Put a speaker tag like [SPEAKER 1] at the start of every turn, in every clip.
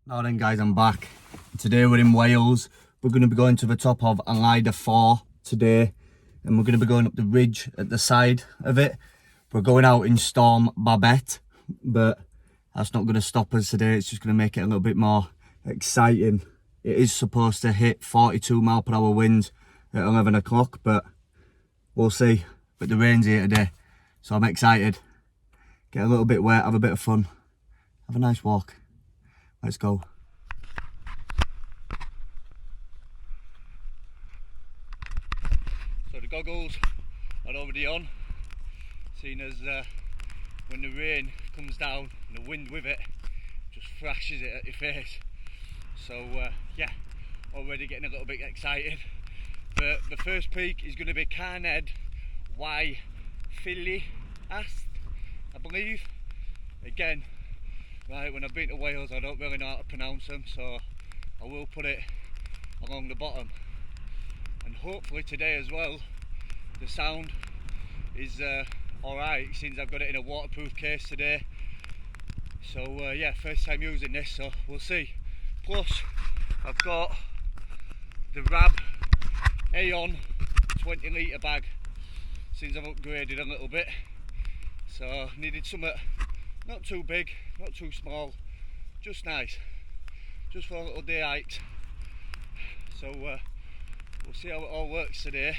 [SPEAKER 1] Now then guys, I'm back. Today we're in Wales. We're going to be going to the top of Elidir Fawr today, and we're going to be going up the ridge at the side of it. We're going out in storm babet, but that's not going to stop us today. It's just going to make it a little bit more exciting. It is supposed to hit 42 mph winds at 11 o'clock, but we'll see. But the rain's here today, so I'm excited. Get a little bit wet, have a bit of fun, have a nice walk. Let's go. So the goggles are already on, seeing as when the rain comes down and the wind with it just thrashes it at your face. So yeah, already getting a little bit excited. But the first peak is going to be Carnedd Y Filiast, I believe. Again, right, when I've been to Wales I don't really know how to pronounce them, so I will put it along the bottom. And hopefully today as well the sound is alright, since I've got it in a waterproof case today. So yeah, first time using this, so we'll see. Plus I've got the Rab Aeon 20 litre bag, since I've upgraded a little bit. So needed something not too big, not too small, just nice, just for a little day hikes. So we'll see how it all works today.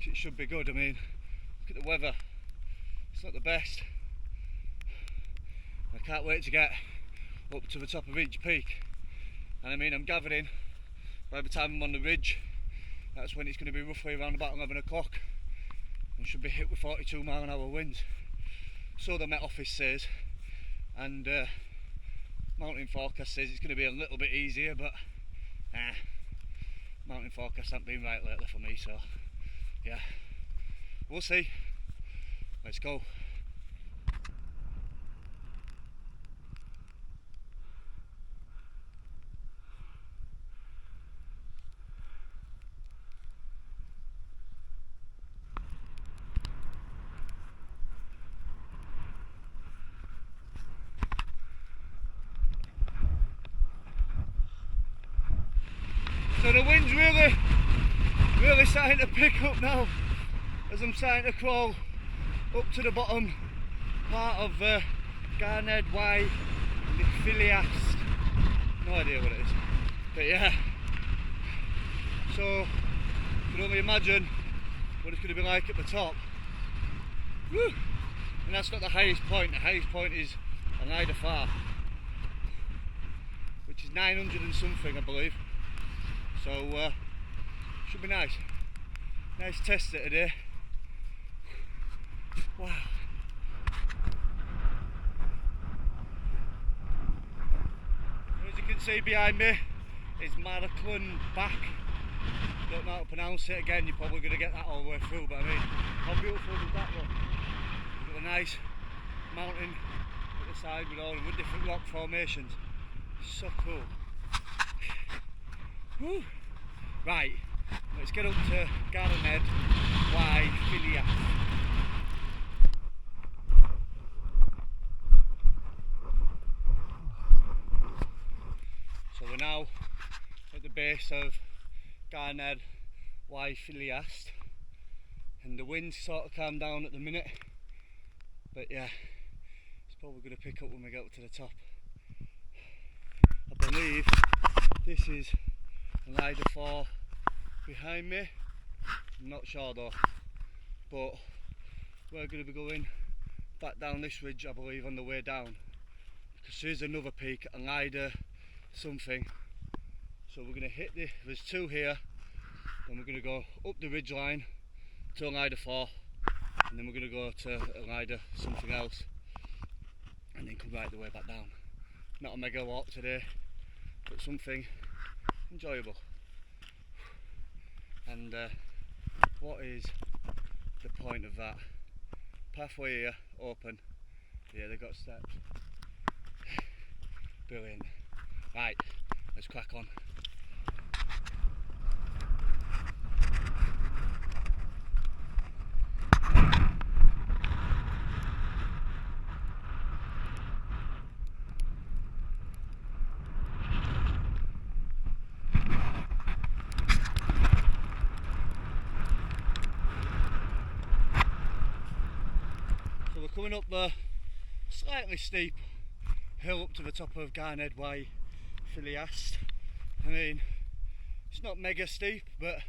[SPEAKER 1] It should be good. I mean, look at the weather, it's not the best. I can't wait to get up to the top of each peak. And I mean, I'm gathering by the time I'm on the ridge, that's when it's going to be roughly around about 11 o'clock and should be hit with 42 mph winds. So the Met Office says, and mountain forecast says it's going to be a little bit easier, but nah, mountain forecast hasn't been right lately for me, so yeah, we'll see. Let's go. So the wind's really starting to pick up now as I'm starting to crawl up to the bottom part of Carnedd Y Filiast. No idea what it is, but yeah. So you can only imagine what it's going to be like at the top. Woo! And that's not the highest point. The highest point is Elidir Fawr, which is 900 and something, I believe. So should be nice. Nice test it today. Wow. As you can see behind me is Maraclun back. Don't know how to pronounce it. Again, you're probably going to get that all the way through, but I mean, how beautiful is that one? You've got a nice mountain at the side with different rock formations. So cool. Woo. Right, let's get up to Carnedd Y Filiast. So we're now at the base of Carnedd Y Filiast, and the wind's sort of calmed down at the minute, but yeah, it's probably going to pick up when we get up to the top. I believe this is Elidir Fawr behind me. I'm not sure though, but we're going to be going back down this ridge, I believe, on the way down, because there's another peak, Elidir something. So we're going to hit there's two here, then we're going to go up the ridge line to Elidir Fawr, and then we're going to go to Elidir something else, and then come right the way back down. Not a mega walk today, but something enjoyable. And what is the point of that? Pathway here, open. Yeah, they've got steps. Brilliant. Right, let's crack on. going up the slightly steep hill up to the top of Carnedd Y Filiast. I mean, it's not mega steep, but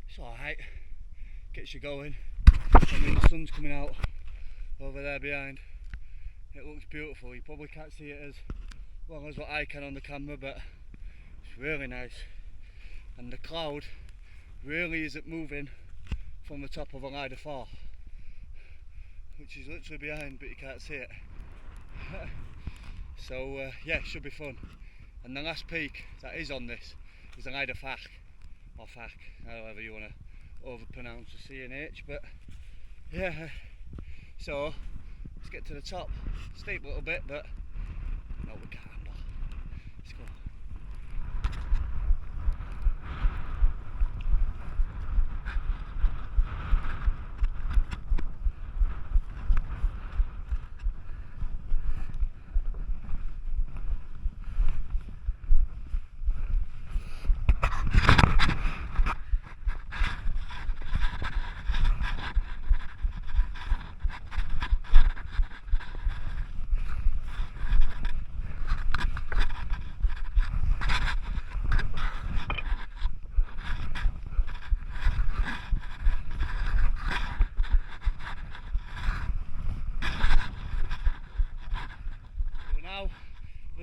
[SPEAKER 1] it's alright, gets you going. I mean, the sun's coming out over there behind. It looks beautiful. You probably can't see it as well as what I can on the camera, but it's really nice. And the cloud really isn't moving from the top of Elidir Fawr, which is literally behind, but you can't see it. So yeah, it should be fun. And the last peak that is on this is Elidir Fawr, or Fak, however you want to overpronounce the C and H, but yeah. So let's get to the top. Steep a little bit, but no, we can't. Let's go.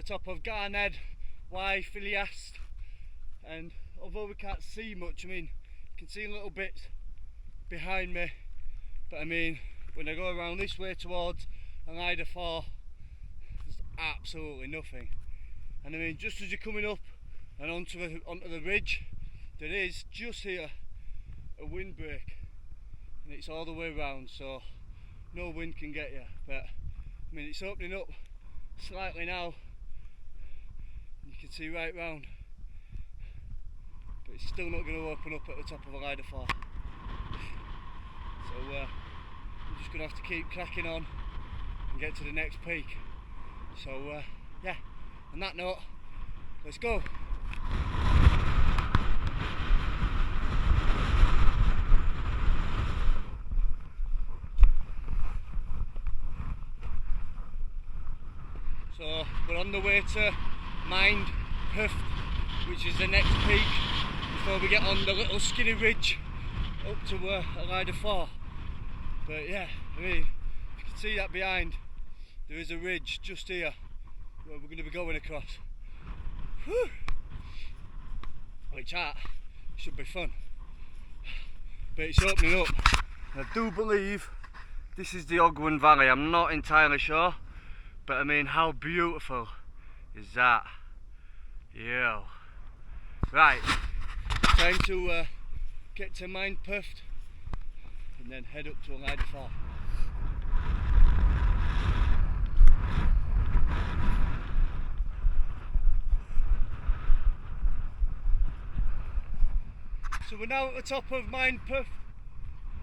[SPEAKER 1] Top of Carnedd Y Filiast, and although we can't see much, I mean, you can see little bits behind me, but I mean, when I go around this way towards Elidir Fawr, there's absolutely nothing. And I mean, just as you're coming up and onto the ridge, there is just here a windbreak, and it's all the way around, so no wind can get you. But I mean, it's opening up slightly now. You can see right round, but it's still not going to open up at the top of Elidir Fawr. So we're just going to have to keep cracking on and get to the next peak. So yeah, on that note, let's go. So we're on the way to Mind Hft, which is the next peak before we get on the little skinny ridge up to Elidir Fawr. But yeah, I mean, you can see that behind, there is a ridge just here where we're going to be going across. Whew. Which should be fun. But it's opening up. I do believe this is the Ogwen Valley, I'm not entirely sure, but I mean, how beautiful is that? Yeah. Right, time to get to Mind Hft and then head up to Elidir Fawr. So we're now at the top of Mind Hft.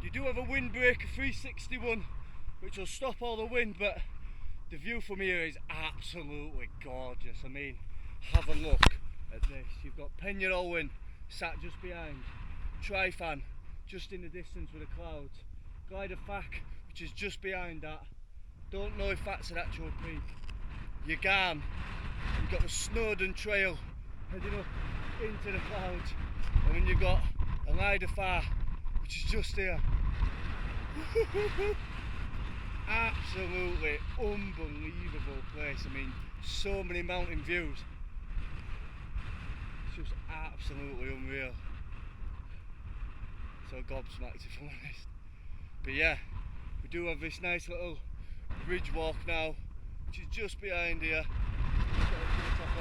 [SPEAKER 1] You do have a windbreak of 361, which will stop all the wind, but the view from here is absolutely gorgeous. I mean, have a look at this. You've got Penny Owen sat just behind, Tryfan just in the distance with the clouds, Gared-dwy-fast, which is just behind that. Don't know if that's an actual peak. You've got the Snowdonia trail heading up into the clouds, and then you've got Elidir Fawr, which is just here. Absolutely unbelievable place. I mean, so many mountain views. It's just absolutely unreal. So gobsmacked, if I'm honest. But yeah, we do have this nice little ridge walk now, which is just behind here. Just get up to the top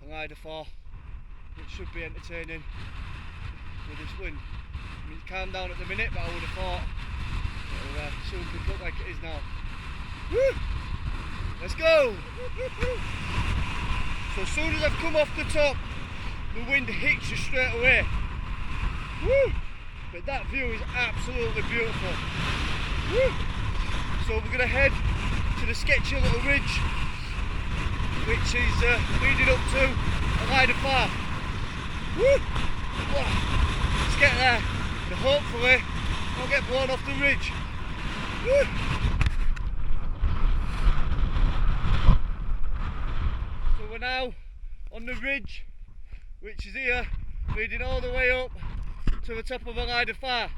[SPEAKER 1] of Elidir Fawr, which should be entertaining with this wind. I mean, it's calmed down at the minute, but I would have thought it'll soon pick up like it is now. Woo! Let's go! So as soon as I've come off the top, the wind hits you straight away. Woo! But that view is absolutely beautiful. Woo! So we're going to head to the sketchy little ridge, which is leading up to Elidir Fawr. Woo! Let's get there, and hopefully I'll get blown off the ridge. Woo! now on the ridge, which is here, leading all the way up to the top of Elidir Fawr.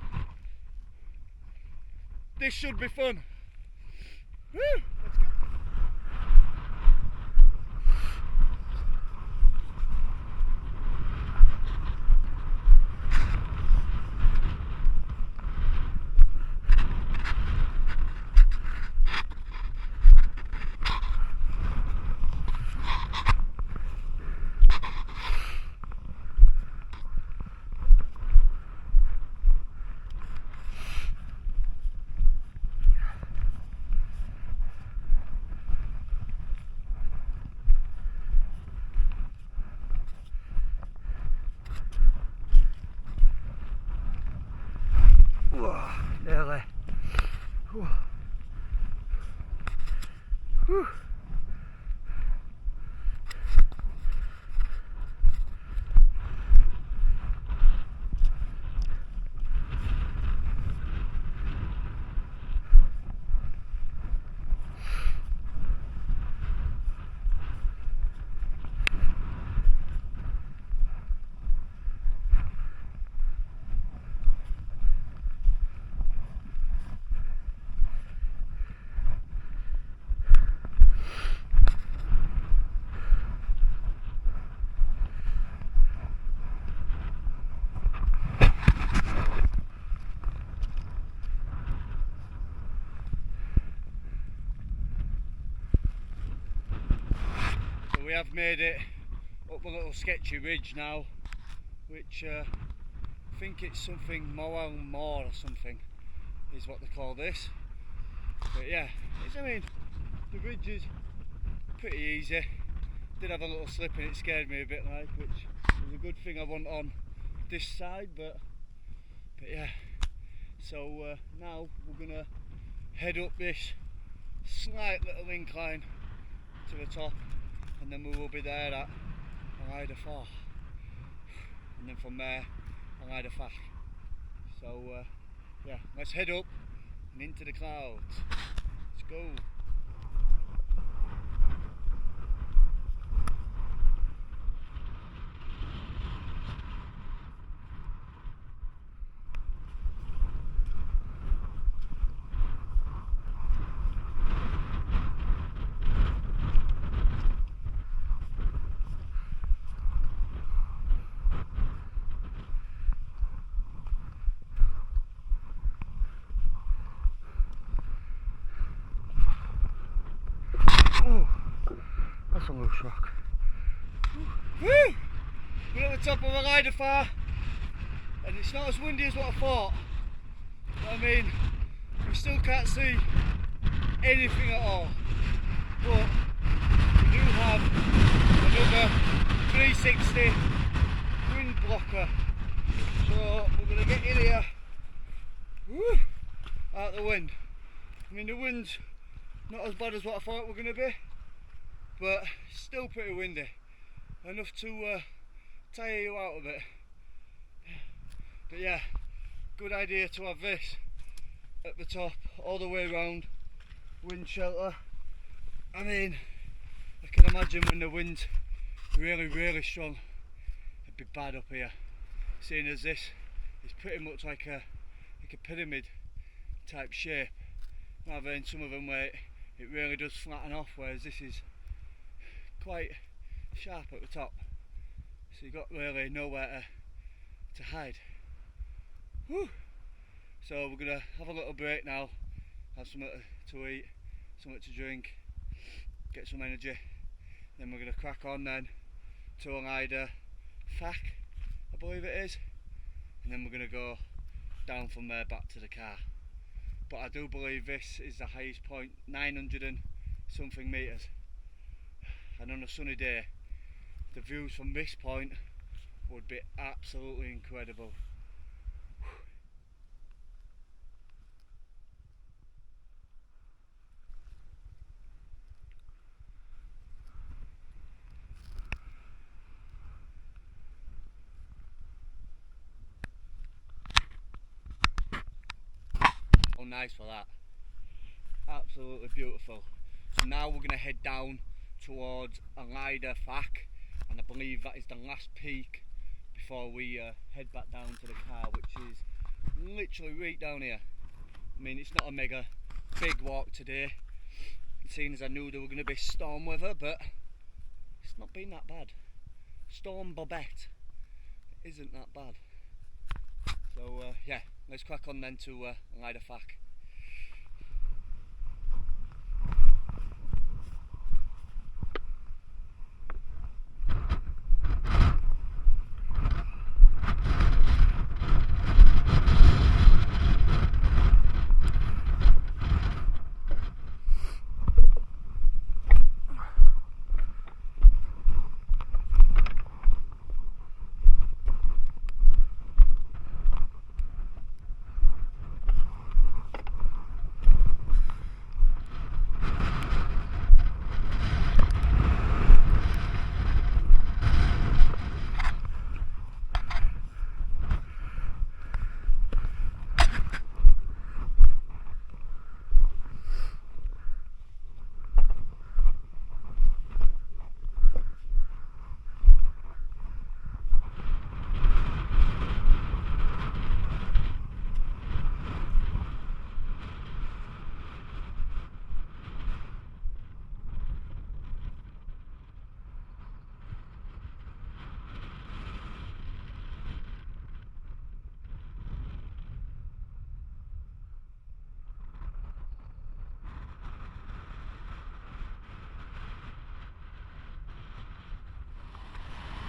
[SPEAKER 1] This should be fun. Woo! Let's go. Nearly. Whew. Whew. We have made it up a little sketchy ridge now, which I think it's something Moor or something is what they call this. But yeah, I mean, the ridge is pretty easy. Did have a little slip and it scared me a bit, like, which was a good thing I wasn't on this side, but yeah. So now we're gonna head up this slight little incline to the top, and then we will be there at Elidir Fawr, and then from there Elidir Fawr. So yeah, let's head up and into the clouds. Let's go. Oh, that's a low shock. Woo! We're at the top of Elidir Fawr, and it's not as windy as what I thought. But I mean, we still can't see anything at all. But we do have another 360 wind blocker. So we're going to get in here, woo, out the wind. I mean, the wind's not as bad as what I thought it were going to be, but still pretty windy. Enough to tire you out a bit. But yeah, good idea to have this at the top, all the way around, wind shelter. I mean, I can imagine when the wind's really strong, it'd be bad up here. Seeing as this is pretty much like a pyramid type shape, rather than some of them where it really does flatten off, whereas this is quite sharp at the top, so you've got really nowhere to hide. Whew. So we're going to have a little break now, have something to eat, something to drink, get some energy, then we're going to crack on then to Elidir Fawr, I believe it is, and then we're going to go down from there back to the car. But I do believe this is the highest point, 900 and something metres, and on a sunny day the views from this point would be absolutely incredible. Nice for that, absolutely beautiful. So now we're going to head down towards Elidir Fawr, and I believe that is the last peak before we head back down to the car, which is literally right down here. I mean, it's not a mega big walk today, seeing as I knew there were going to be storm weather, but it's not been that bad. Storm babet isn't that bad. So yeah, let's crack on then to Elidir Fawr.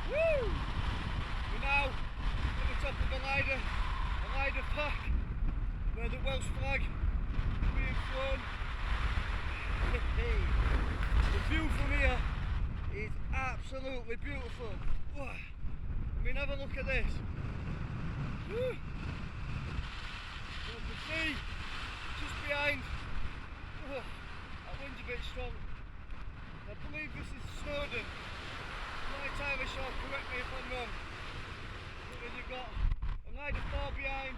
[SPEAKER 1] Woo! We're now at the top of Elidir Fawr, where the Welsh flag is being flown. The view from here is absolutely beautiful. I mean, have a look at this. Woo! You can see just behind. That wind's a bit strong. I believe this is Snowdonia. My time is short, correct me if I'm wrong. But then you've got Elidir Fawr behind.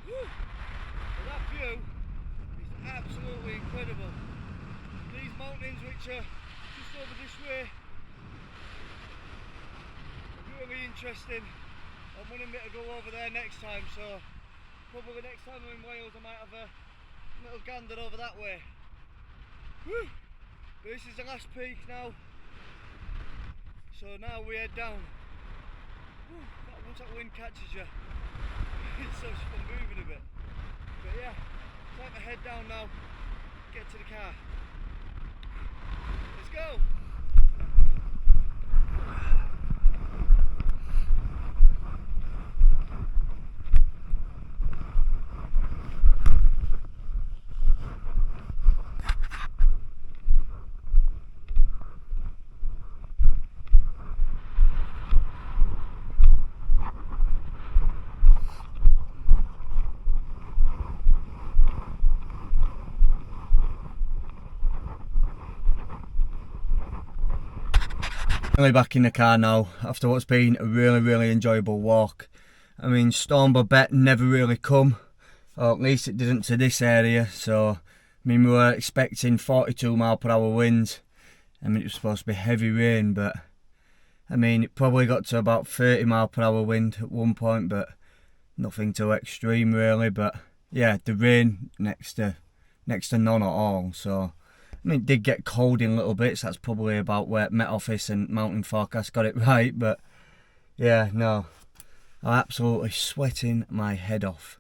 [SPEAKER 1] Woo! So that view is absolutely incredible. These mountains, which are just over this way, are really interesting. I'm wanting me to go over there next time, so probably next time I'm in Wales I might have a little gander over that way. Woo! But this is the last peak now. So now we head down. Once that wind catches you, it's so fun moving a bit. But yeah, time to head down now, get to the car. Let's go! Finally back in the car now after what's been a really enjoyable walk. I mean, storm babet never really come, or at least it didn't to this area. So I mean, we were expecting 42 mph winds. I mean, it was supposed to be heavy rain, but I mean, it probably got to about 30 mph wind at one point, but nothing too extreme really. But yeah, the rain next to none at all. So I mean, it did get cold in little bits. That's probably about where Met Office and Mountain Forecast got it right. But yeah, no, I'm absolutely sweating my head off.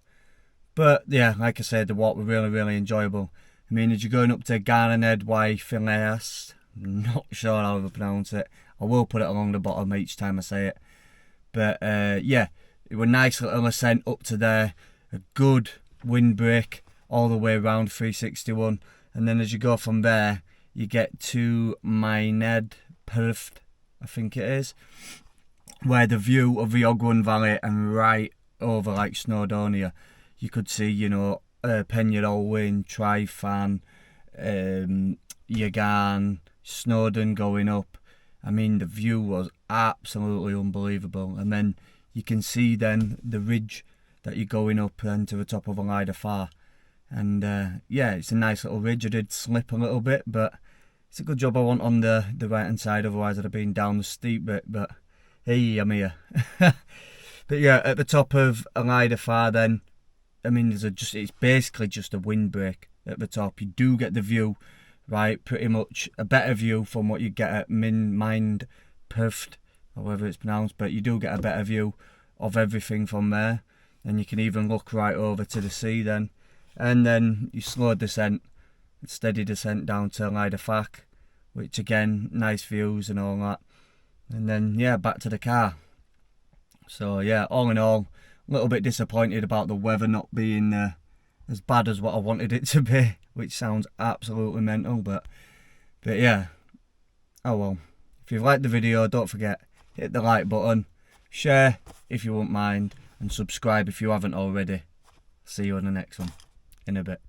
[SPEAKER 1] But yeah, like I said, the walk was really enjoyable. I mean, as you're going up to Gared-dwy-fast, I'm not sure how to pronounce it. I will put it along the bottom each time I say it. But yeah, it was a nice little ascent up to there. A good windbreak all the way around 361. And then as you go from there, you get to Mind Hft, I think it is, where the view of the Ogwen Valley and right over like Snowdonia, you could see, you know, Penny-Olwyn, Tryfan, Yagan, Snowdon going up. I mean, the view was absolutely unbelievable. And then you can see then the ridge that you're going up and to the top of Elidir Fawr. And yeah, it's a nice little ridge. I did slip a little bit, but It's a good job I wasn't on the right hand side, otherwise I'd have been down the steep bit, but hey, I'm here. But yeah, at the top of Elidir Fawr then, I mean, it's basically just a windbreak at the top. You do get the view, right, pretty much a better view from what you get at Mind Hft, however it's pronounced, but you do get a better view of everything from there, and you can even look right over to the sea then. And then you slow descent, steady descent down to Elidir Fawr, which again, nice views and all that. And then yeah, back to the car. So yeah, all in all, a little bit disappointed about the weather not being as bad as what I wanted it to be, which sounds absolutely mental, but yeah, oh well. If you've liked the video, don't forget, hit the like button, share if you won't mind, and subscribe if you haven't already. See you on the next one in a bit.